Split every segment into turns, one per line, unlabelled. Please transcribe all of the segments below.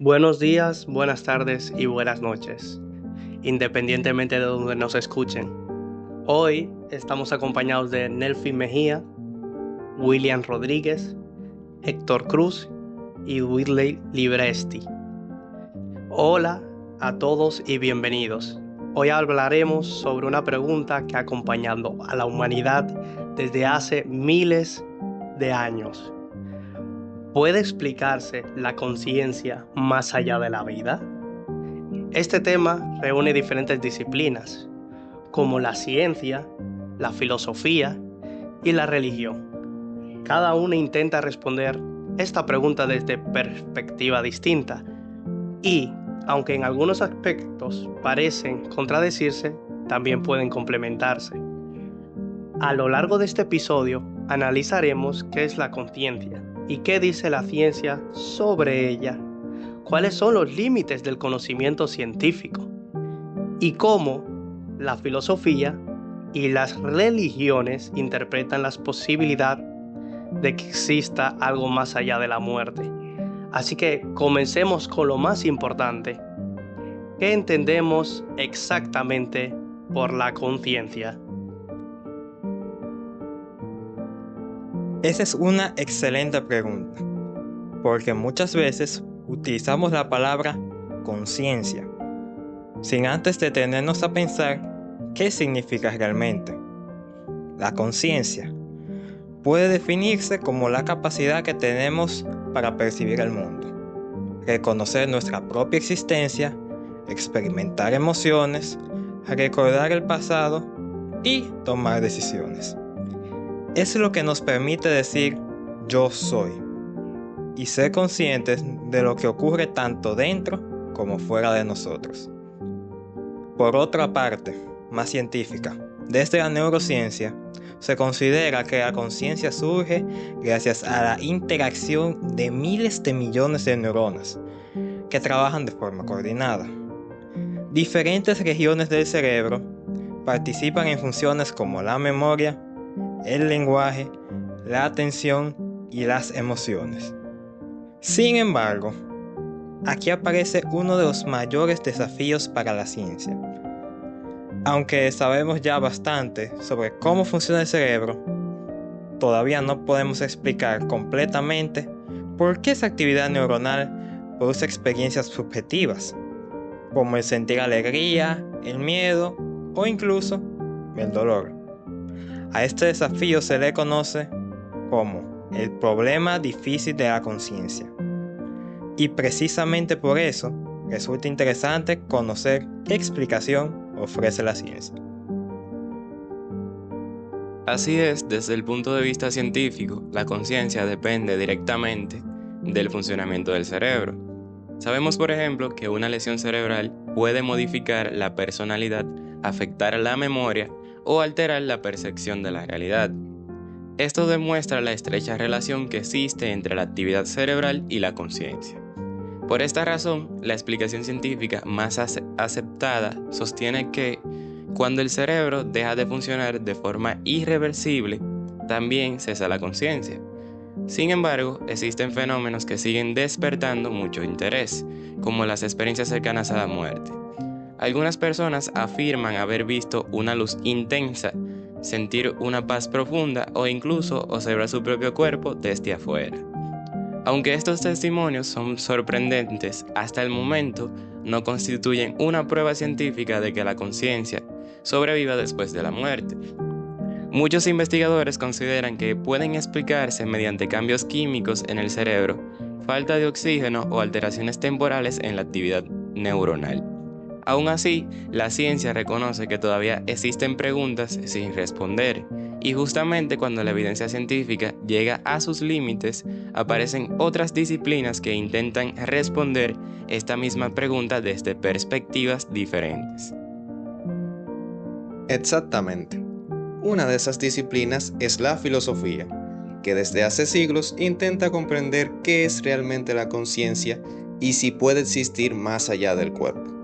Buenos días, buenas tardes y buenas noches, independientemente de donde nos escuchen. Hoy estamos acompañados de Nelfi Mejía, William Rodríguez, Héctor Cruz y Whitley Libresti. Hola a todos y bienvenidos. Hoy hablaremos sobre una pregunta que ha acompañado a la humanidad desde hace miles de años. ¿Puede explicarse la conciencia más allá de la vida? Este tema reúne diferentes disciplinas, como la ciencia, la filosofía y la religión. Cada una intenta responder esta pregunta desde perspectiva distinta y, aunque en algunos aspectos parecen contradecirse, también pueden complementarse. A lo largo de este episodio analizaremos qué es la conciencia y qué dice la ciencia sobre ella, cuáles son los límites del conocimiento científico y cómo la filosofía y las religiones interpretan la posibilidad de que exista algo más allá de la muerte. Así que comencemos con lo más importante. ¿Qué entendemos exactamente por la conciencia?
Esa es una excelente pregunta, porque muchas veces utilizamos la palabra conciencia, sin antes detenernos a pensar qué significa realmente. La conciencia puede definirse como la capacidad que tenemos para percibir el mundo, reconocer nuestra propia existencia, experimentar emociones, recordar el pasado y tomar decisiones. Es lo que nos permite decir yo soy y ser conscientes de lo que ocurre tanto dentro como fuera de nosotros. Por otra parte, más científica, desde la neurociencia, se considera que la conciencia surge gracias a la interacción de miles de millones de neuronas que trabajan de forma coordinada. Diferentes regiones del cerebro participan en funciones como la memoria, el lenguaje, la atención y las emociones. Sin embargo, aquí aparece uno de los mayores desafíos para la ciencia. Aunque sabemos ya bastante sobre cómo funciona el cerebro, todavía no podemos explicar completamente por qué esa actividad neuronal produce experiencias subjetivas, como el sentir alegría, el miedo o incluso el dolor. A este desafío se le conoce como el problema difícil de la conciencia. Y precisamente por eso resulta interesante conocer qué explicación ofrece la ciencia.
Así es, desde el punto de vista científico, la conciencia depende directamente del funcionamiento del cerebro. Sabemos, por ejemplo, que una lesión cerebral puede modificar la personalidad, afectar la memoria o alterar la percepción de la realidad. Esto demuestra la estrecha relación que existe entre la actividad cerebral y la conciencia. Por esta razón, la explicación científica más aceptada sostiene que cuando el cerebro deja de funcionar de forma irreversible, también cesa la conciencia. Sin embargo, existen fenómenos que siguen despertando mucho interés, como las experiencias cercanas a la muerte. Algunas personas afirman haber visto una luz intensa, sentir una paz profunda o incluso observar su propio cuerpo desde afuera. Aunque estos testimonios son sorprendentes, hasta el momento no constituyen una prueba científica de que la conciencia sobreviva después de la muerte. Muchos investigadores consideran que pueden explicarse mediante cambios químicos en el cerebro, falta de oxígeno o alteraciones temporales en la actividad neuronal. Aún así, la ciencia reconoce que todavía existen preguntas sin responder, y justamente cuando la evidencia científica llega a sus límites, aparecen otras disciplinas que intentan responder esta misma pregunta desde perspectivas diferentes.
Exactamente. Una de esas disciplinas es la filosofía, que desde hace siglos intenta comprender qué es realmente la conciencia y si puede existir más allá del cuerpo.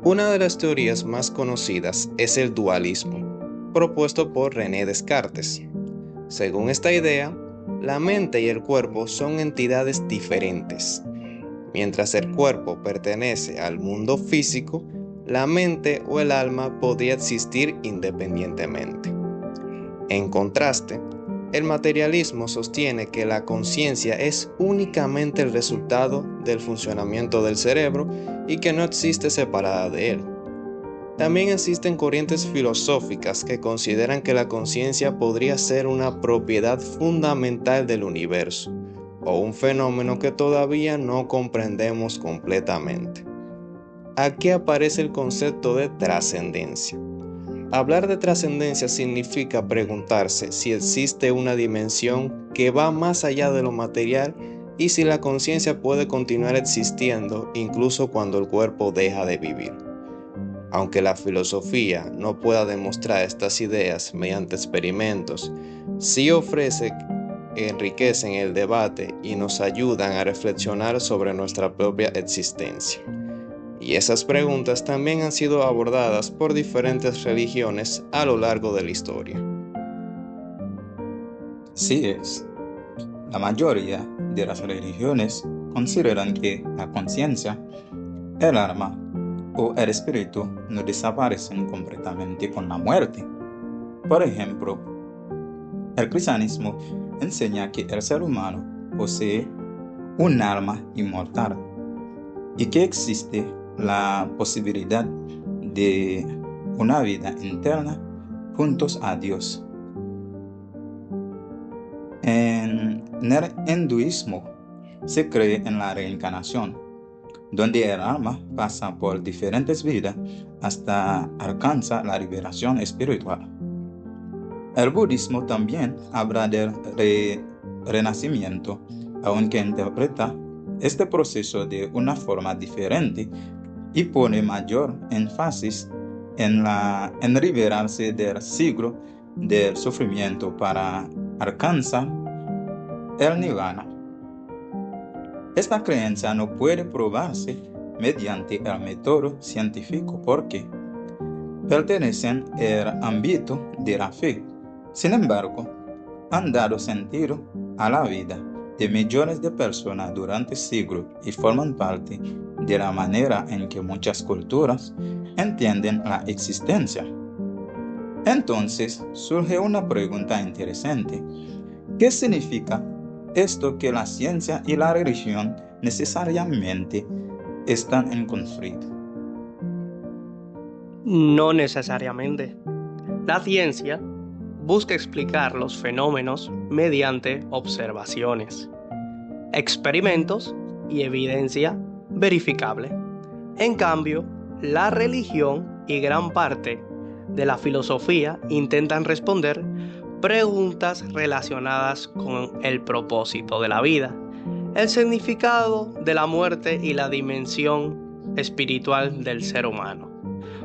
Una de las teorías más conocidas es el dualismo, propuesto por René Descartes. Según esta idea, la mente y el cuerpo son entidades diferentes, Mientras el cuerpo pertenece al mundo físico, la mente o el alma podría existir independientemente. En contraste, el materialismo sostiene que la conciencia es únicamente el resultado del funcionamiento del cerebro y que no existe separada de él. También existen corrientes filosóficas que consideran que la conciencia podría ser una propiedad fundamental del universo, o un fenómeno que todavía no comprendemos completamente. Aquí aparece el concepto de trascendencia. Hablar de trascendencia significa preguntarse si existe una dimensión que va más allá de lo material y si la conciencia puede continuar existiendo incluso cuando el cuerpo deja de vivir. Aunque la filosofía no pueda demostrar estas ideas mediante experimentos, sí ofrece que enriquecen el debate y nos ayudan a reflexionar sobre nuestra propia existencia. Y esas preguntas también han sido abordadas por diferentes religiones a lo largo de la historia.
Sí es. La mayoría de las religiones consideran que la conciencia, el alma o el espíritu no desaparecen completamente con la muerte. Por ejemplo, el cristianismo enseña que el ser humano posee un alma inmortal y que existe la posibilidad de una vida eterna juntos a Dios. En el hinduismo se cree en la reencarnación, donde el alma pasa por diferentes vidas hasta alcanzar la liberación espiritual. El budismo también habla del renacimiento, aunque interpreta este proceso de una forma diferente y pone mayor énfasis en liberarse del ciclo del sufrimiento para alcanzar el nirvana. Esta creencia no puede probarse mediante el método científico porque pertenecen al ámbito de la fe. Sin embargo, han dado sentido a la vida de millones de personas durante siglos y forman parte de la manera en que muchas culturas entienden la existencia. Entonces surge una pregunta interesante. ¿Qué significa esto que la ciencia y la religión necesariamente están en conflicto?
No necesariamente. La ciencia busca explicar los fenómenos mediante observaciones, experimentos y evidencia verificable. En cambio, la religión y gran parte de la filosofía intentan responder preguntas relacionadas con el propósito de la vida, el significado de la muerte y la dimensión espiritual del ser humano.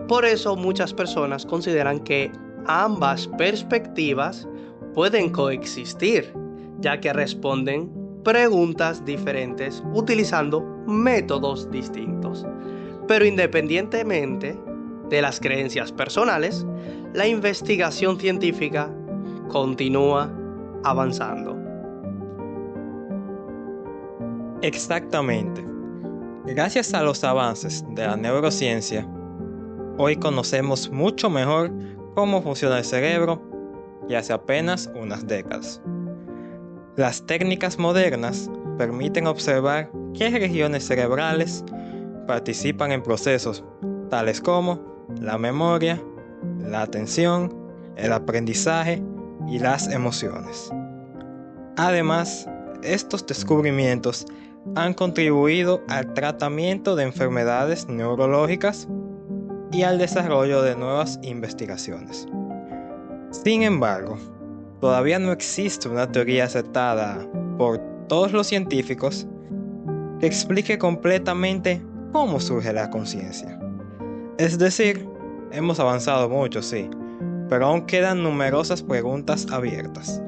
Por eso muchas personas consideran que ambas perspectivas pueden coexistir, ya que responden preguntas diferentes utilizando métodos distintos. Pero independientemente de las creencias personales, la investigación científica continúa avanzando.
Exactamente. Gracias a los avances de la neurociencia, hoy conocemos mucho mejor cómo funciona el cerebro que hace apenas unas décadas. Las técnicas modernas permiten observar qué regiones cerebrales participan en procesos tales como la memoria, la atención, el aprendizaje y las emociones. Además, estos descubrimientos han contribuido al tratamiento de enfermedades neurológicas y al desarrollo de nuevas investigaciones. Sin embargo, todavía no existe una teoría aceptada por todos los científicos que explique completamente cómo surge la conciencia. Es decir, hemos avanzado mucho, sí, pero aún quedan numerosas preguntas abiertas.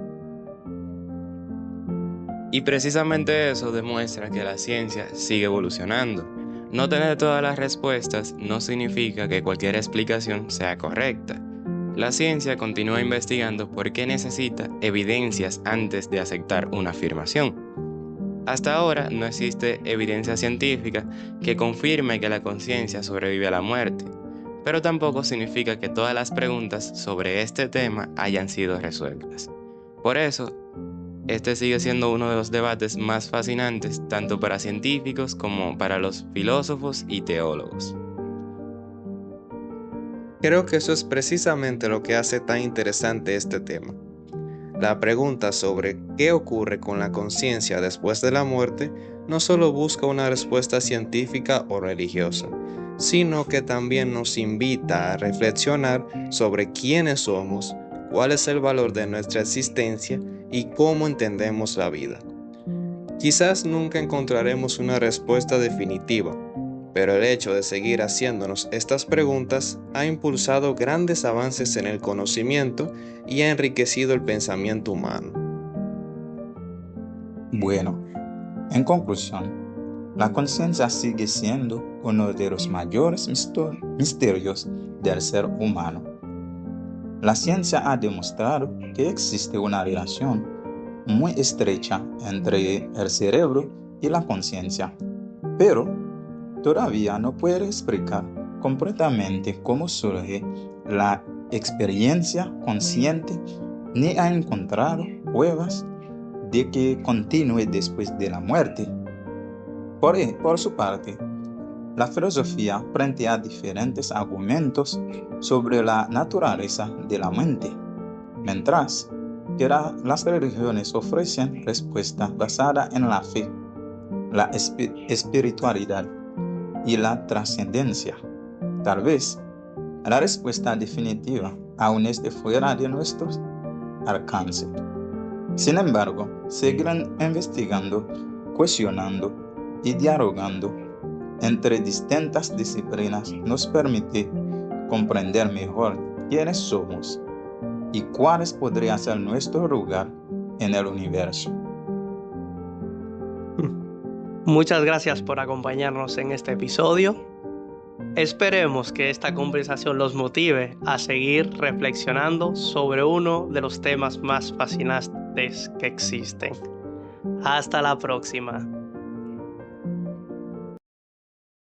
Y precisamente eso demuestra que la ciencia sigue evolucionando. No tener todas las respuestas no significa que cualquier explicación sea correcta. La ciencia continúa investigando porque necesita evidencias antes de aceptar una afirmación. Hasta ahora no existe evidencia científica que confirme que la conciencia sobrevive a la muerte, pero tampoco significa que todas las preguntas sobre este tema hayan sido resueltas. Por eso, este sigue siendo uno de los debates más fascinantes tanto para científicos como para los filósofos y teólogos.
Creo que eso es precisamente lo que hace tan interesante este tema. La pregunta sobre qué ocurre con la conciencia después de la muerte no solo busca una respuesta científica o religiosa, sino que también nos invita a reflexionar sobre quiénes somos, cuál es el valor de nuestra existencia y cómo entendemos la vida. Quizás nunca encontraremos una respuesta definitiva, pero el hecho de seguir haciéndonos estas preguntas ha impulsado grandes avances en el conocimiento y ha enriquecido el pensamiento humano.
Bueno, en conclusión, la conciencia sigue siendo uno de los mayores misterios del ser humano. La ciencia ha demostrado que existe una relación muy estrecha entre el cerebro y la conciencia, pero todavía no puede explicar completamente cómo surge la experiencia consciente ni ha encontrado pruebas de que continúe después de la muerte. Por su parte, la filosofía plantea diferentes argumentos sobre la naturaleza de la mente, mientras que las religiones ofrecen respuestas basadas en la fe, la espiritualidad y la trascendencia. Tal vez la respuesta definitiva aún esté fuera de nuestro alcance. Sin embargo, seguir investigando, cuestionando y dialogando entre distintas disciplinas nos permite comprender mejor quiénes somos y cuál podría ser nuestro lugar en el universo.
Muchas gracias por acompañarnos en este episodio. Esperemos que esta conversación los motive a seguir reflexionando sobre uno de los temas más fascinantes que existen. Hasta la próxima.